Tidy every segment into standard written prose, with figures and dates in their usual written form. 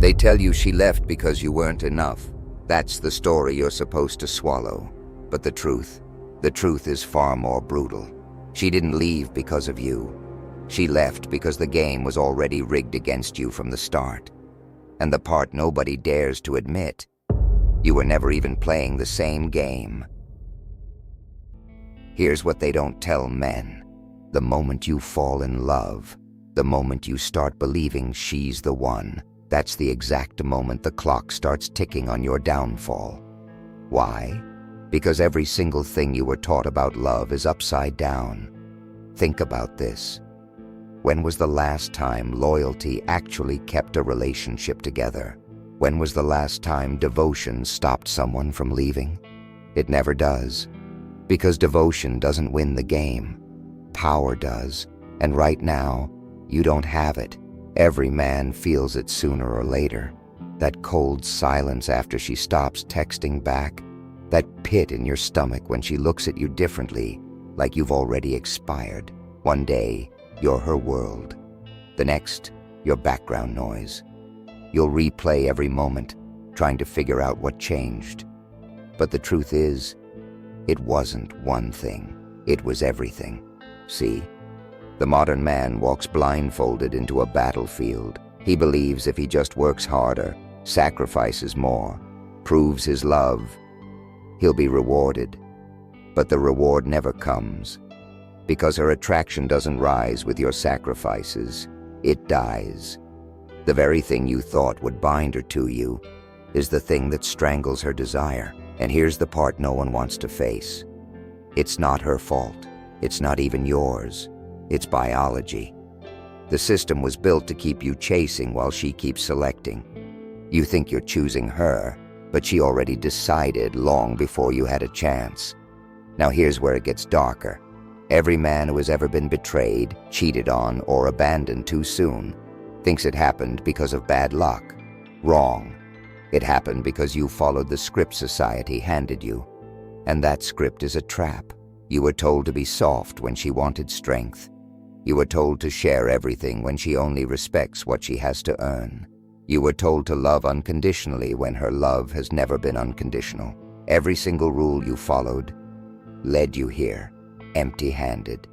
They tell you she left because you weren't enough. That's the story you're supposed to swallow. But the truth is far more brutal. She didn't leave because of you. She left because the game was already rigged against you from the start. And the part nobody dares to admit, you were never even playing the same game. Here's what they don't tell men. The moment you fall in love, the moment you start believing she's the one, that's the exact moment the clock starts ticking on your downfall. Why? Because every single thing you were taught about love is upside down. Think about this. When was the last time loyalty actually kept a relationship together? When was the last time devotion stopped someone from leaving? It never does. Because devotion doesn't win the game. Power does. And right now, you don't have it. Every man feels it sooner or later. That cold silence after she stops texting back. That pit in your stomach when she looks at you differently, like you've already expired. One day, you're her world. The next, your background noise. You'll replay every moment, trying to figure out what changed. But the truth is, it wasn't one thing. It was everything. See? The modern man walks blindfolded into a battlefield. He believes if he just works harder, sacrifices more, proves his love, he'll be rewarded. But the reward never comes. Because her attraction doesn't rise with your sacrifices. It dies. The very thing you thought would bind her to you is the thing that strangles her desire. And here's the part no one wants to face. It's not her fault. It's not even yours. It's biology. The system was built to keep you chasing while she keeps selecting. You think you're choosing her, but she already decided long before you had a chance. Now here's where it gets darker. Every man who has ever been betrayed, cheated on, or abandoned too soon thinks it happened because of bad luck. Wrong. It happened because you followed the script society handed you. And that script is a trap. You were told to be soft when she wanted strength. You were told to share everything when she only respects what she has to earn. You were told to love unconditionally when her love has never been unconditional. Every single rule you followed led you here, empty-handed.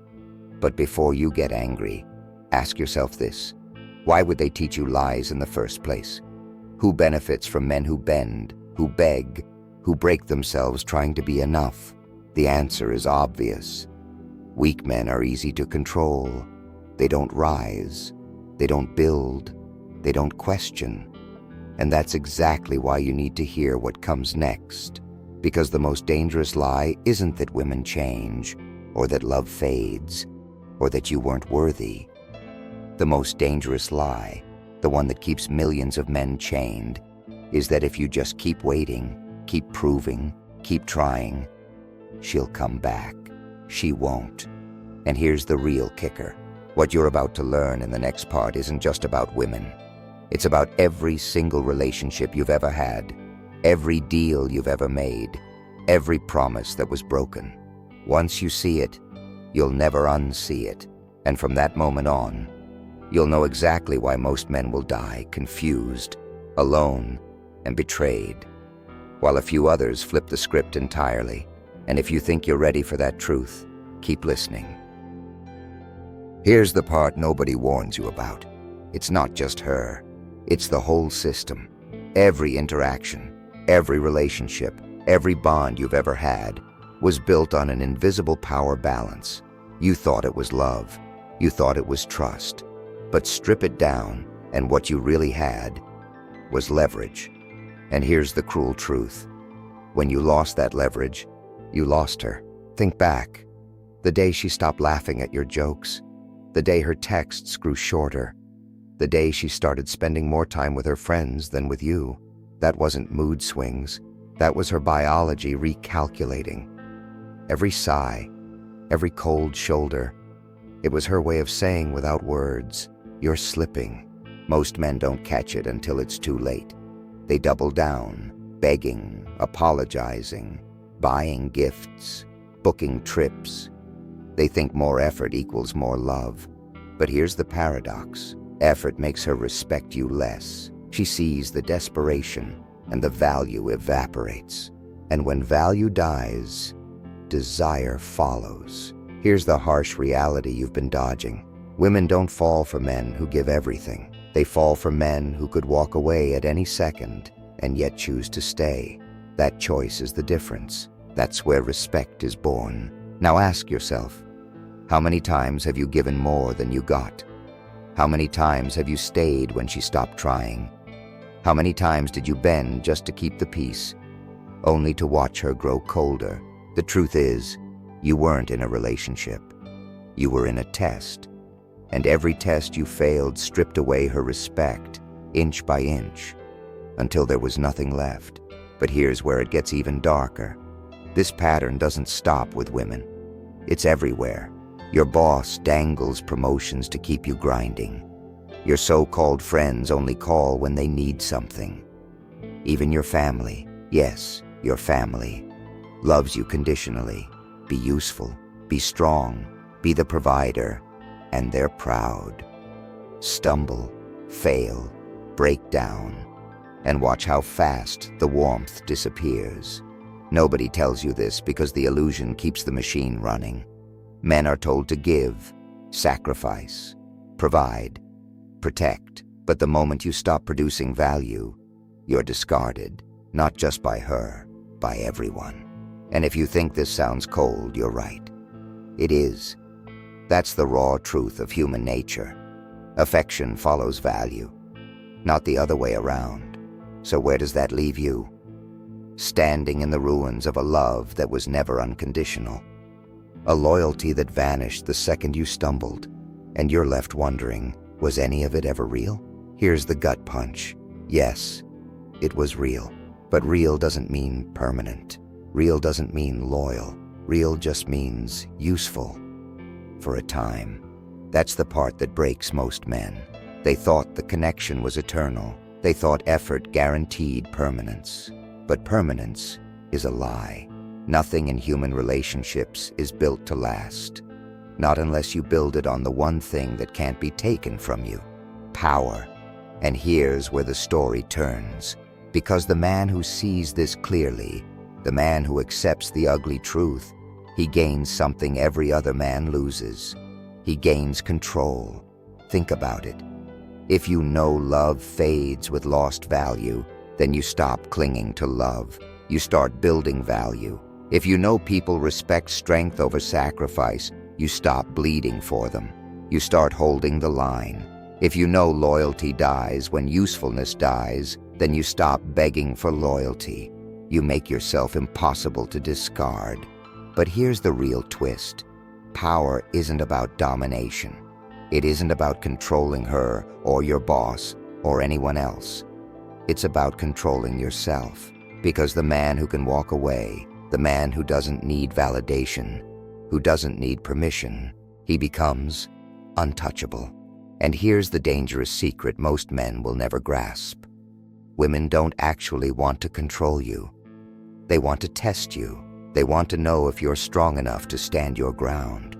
But before you get angry, ask yourself this. Why would they teach you lies in the first place? Who benefits from men who bend, who beg, who break themselves trying to be enough? The answer is obvious. Weak men are easy to control. They don't rise. They don't build. They don't question. And that's exactly why you need to hear what comes next. Because the most dangerous lie isn't that women change, or that love fades, or that you weren't worthy. The most dangerous lie, the one that keeps millions of men chained, is that if you just keep waiting, keep proving, keep trying, she'll come back. She won't. And here's the real kicker. What you're about to learn in the next part isn't just about women. It's about every single relationship you've ever had, every deal you've ever made, every promise that was broken. Once you see it, you'll never unsee it. And from that moment on, you'll know exactly why most men will die confused, alone, and betrayed, while a few others flip the script entirely. And if you think you're ready for that truth, keep listening. Here's the part nobody warns you about. It's not just her. It's the whole system. Every interaction, every relationship, every bond you've ever had was built on an invisible power balance. You thought it was love. You thought it was trust. But strip it down, and what you really had was leverage. And here's the cruel truth. When you lost that leverage, you lost her. Think back. The day she stopped laughing at your jokes. The day her texts grew shorter. The day she started spending more time with her friends than with you. That wasn't mood swings. That was her biology recalculating. Every sigh, every cold shoulder, it was her way of saying without words, "You're slipping." Most men don't catch it until it's too late. They double down, begging, apologizing, buying gifts, booking trips. They think more effort equals more love. But here's the paradox. Effort makes her respect you less. She sees the desperation, and the value evaporates. And when value dies, desire follows. Here's the harsh reality you've been dodging. Women don't fall for men who give everything. They fall for men who could walk away at any second and yet choose to stay. That choice is the difference. That's where respect is born. Now ask yourself, how many times have you given more than you got? How many times have you stayed when she stopped trying? How many times did you bend just to keep the peace, only to watch her grow colder? The truth is, you weren't in a relationship. You were in a test. And every test you failed stripped away her respect, inch by inch, until there was nothing left. But here's where it gets even darker. This pattern doesn't stop with women. It's everywhere. Your boss dangles promotions to keep you grinding. Your so-called friends only call when they need something. Even your family, yes, your family, loves you conditionally. Be useful, be strong, be the provider, and they're proud. Stumble, fail, break down, and watch how fast the warmth disappears. Nobody tells you this because the illusion keeps the machine running. Men are told to give, sacrifice, provide, protect. But the moment you stop producing value, you're discarded, not just by her, by everyone. And if you think this sounds cold, you're right. It is. That's the raw truth of human nature. Affection follows value, not the other way around. So where does that leave you? Standing in the ruins of a love that was never unconditional. A loyalty that vanished the second you stumbled, and you're left wondering, was any of it ever real? Here's the gut punch. Yes, it was real. But real doesn't mean permanent. Real doesn't mean loyal. Real just means useful. For a time. That's the part that breaks most men. They thought the connection was eternal. They thought effort guaranteed permanence. But permanence is a lie. Nothing in human relationships is built to last. Not unless you build it on the one thing that can't be taken from you: power. And here's where the story turns. Because the man who sees this clearly, the man who accepts the ugly truth, he gains something every other man loses. He gains control. Think about it. If you know love fades with lost value, then you stop clinging to love. You start building value. If you know people respect strength over sacrifice, you stop bleeding for them. You start holding the line. If you know loyalty dies when usefulness dies, then you stop begging for loyalty. You make yourself impossible to discard. But here's the real twist. Power isn't about domination. It isn't about controlling her or your boss or anyone else. It's about controlling yourself. Because the man who can walk away, the man who doesn't need validation, who doesn't need permission, he becomes untouchable. And here's the dangerous secret most men will never grasp. Women don't actually want to control you. They want to test you. They want to know if you're strong enough to stand your ground.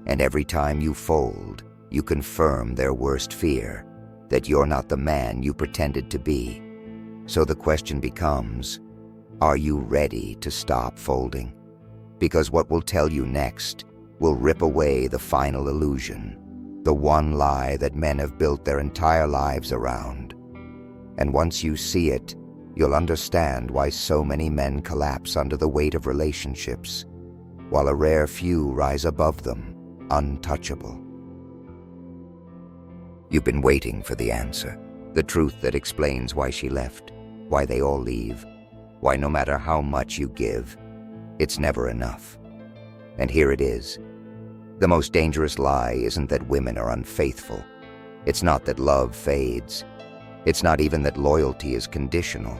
And every time you fold, you confirm their worst fear, that you're not the man you pretended to be. So the question becomes, are you ready to stop folding? Because what we'll tell you next will rip away the final illusion, the one lie that men have built their entire lives around. And once you see it, you'll understand why so many men collapse under the weight of relationships, while a rare few rise above them, untouchable. You've been waiting for the answer, the truth that explains why she left, why they all leave, why no matter how much you give, it's never enough. And here it is. The most dangerous lie isn't that women are unfaithful. It's not that love fades. It's not even that loyalty is conditional.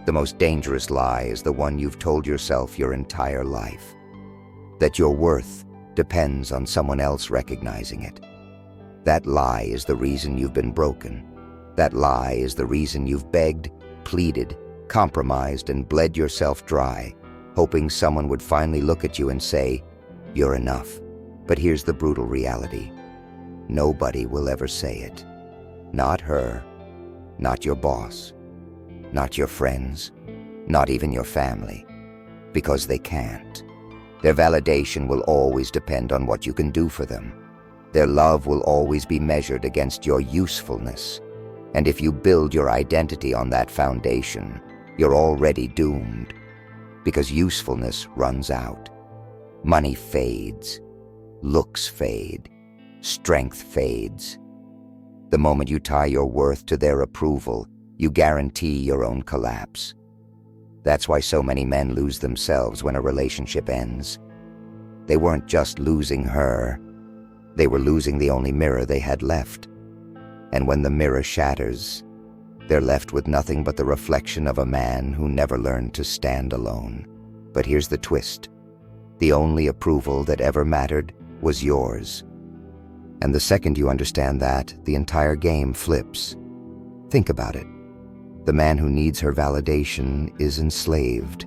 The most dangerous lie is the one you've told yourself your entire life. That your worth depends on someone else recognizing it. That lie is the reason you've been broken. That lie is the reason you've begged, pleaded, compromised, and bled yourself dry, hoping someone would finally look at you and say, "You're enough." But here's the brutal reality. Nobody will ever say it. Not her, not your boss, not your friends, not even your family, because they can't. Their validation will always depend on what you can do for them. Their love will always be measured against your usefulness. And if you build your identity on that foundation, you're already doomed, because usefulness runs out. Money fades, looks fade, strength fades. The moment you tie your worth to their approval, you guarantee your own collapse. That's why so many men lose themselves when a relationship ends. They weren't just losing her, they were losing the only mirror they had left. And when the mirror shatters, they're left with nothing but the reflection of a man who never learned to stand alone. But here's the twist. The only approval that ever mattered was yours. And the second you understand that, the entire game flips. Think about it. The man who needs her validation is enslaved.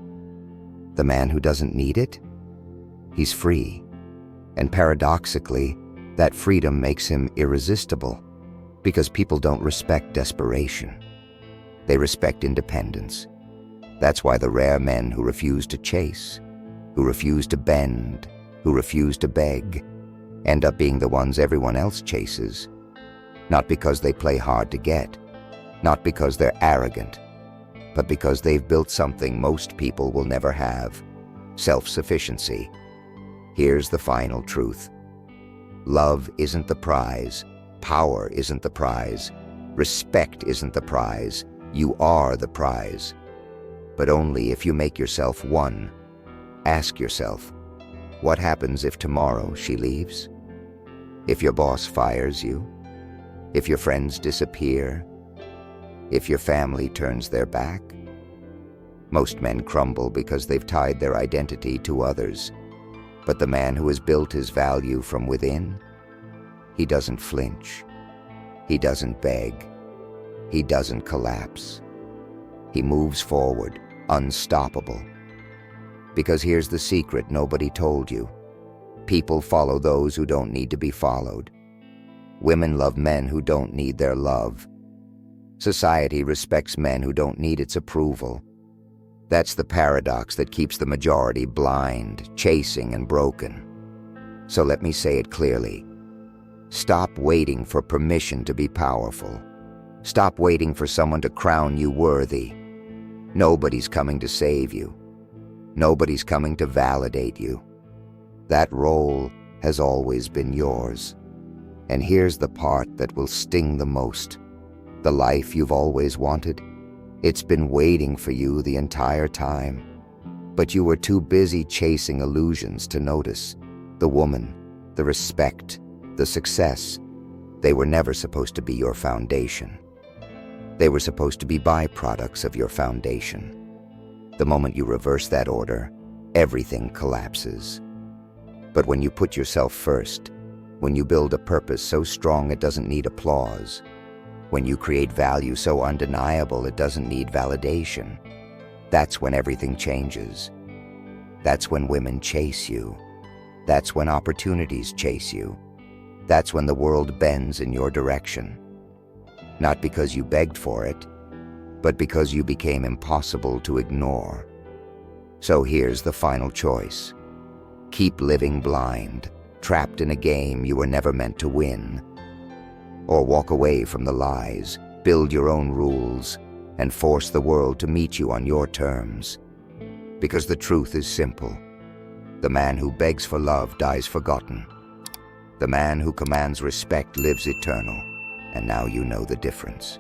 The man who doesn't need it, he's free. And paradoxically, that freedom makes him irresistible, because people don't respect desperation. They respect independence. That's why the rare men who refuse to chase, who refuse to bend, who refuse to beg, end up being the ones everyone else chases. Not because they play hard to get, not because they're arrogant, but because they've built something most people will never have: self-sufficiency. Here's the final truth. Love isn't the prize, power isn't the prize, respect isn't the prize, you are the prize. But only if you make yourself one. Ask yourself, what happens if tomorrow she leaves? If your boss fires you? If your friends disappear? If your family turns their back? Most men crumble because they've tied their identity to others. But the man who has built his value from within, he doesn't flinch. He doesn't beg. He doesn't collapse. He moves forward, unstoppable. Because here's the secret nobody told you. People follow those who don't need to be followed. Women love men who don't need their love. Society respects men who don't need its approval. That's the paradox that keeps the majority blind, chasing, and broken. So let me say it clearly. Stop waiting for permission to be powerful. Stop waiting for someone to crown you worthy. Nobody's coming to save you. Nobody's coming to validate you. That role has always been yours. And here's the part that will sting the most. The life you've always wanted, it's been waiting for you the entire time. But you were too busy chasing illusions to notice. The woman, the respect, the success, they were never supposed to be your foundation. They were supposed to be byproducts of your foundation. The moment you reverse that order, everything collapses. But when you put yourself first, when you build a purpose so strong it doesn't need applause, when you create value so undeniable it doesn't need validation, that's when everything changes. That's when women chase you. That's when opportunities chase you. That's when the world bends in your direction. Not because you begged for it, but because you became impossible to ignore. So here's the final choice. Keep living blind, trapped in a game you were never meant to win. Or walk away from the lies, build your own rules, and force the world to meet you on your terms. Because the truth is simple. The man who begs for love dies forgotten. The man who commands respect lives eternal. And now you know the difference.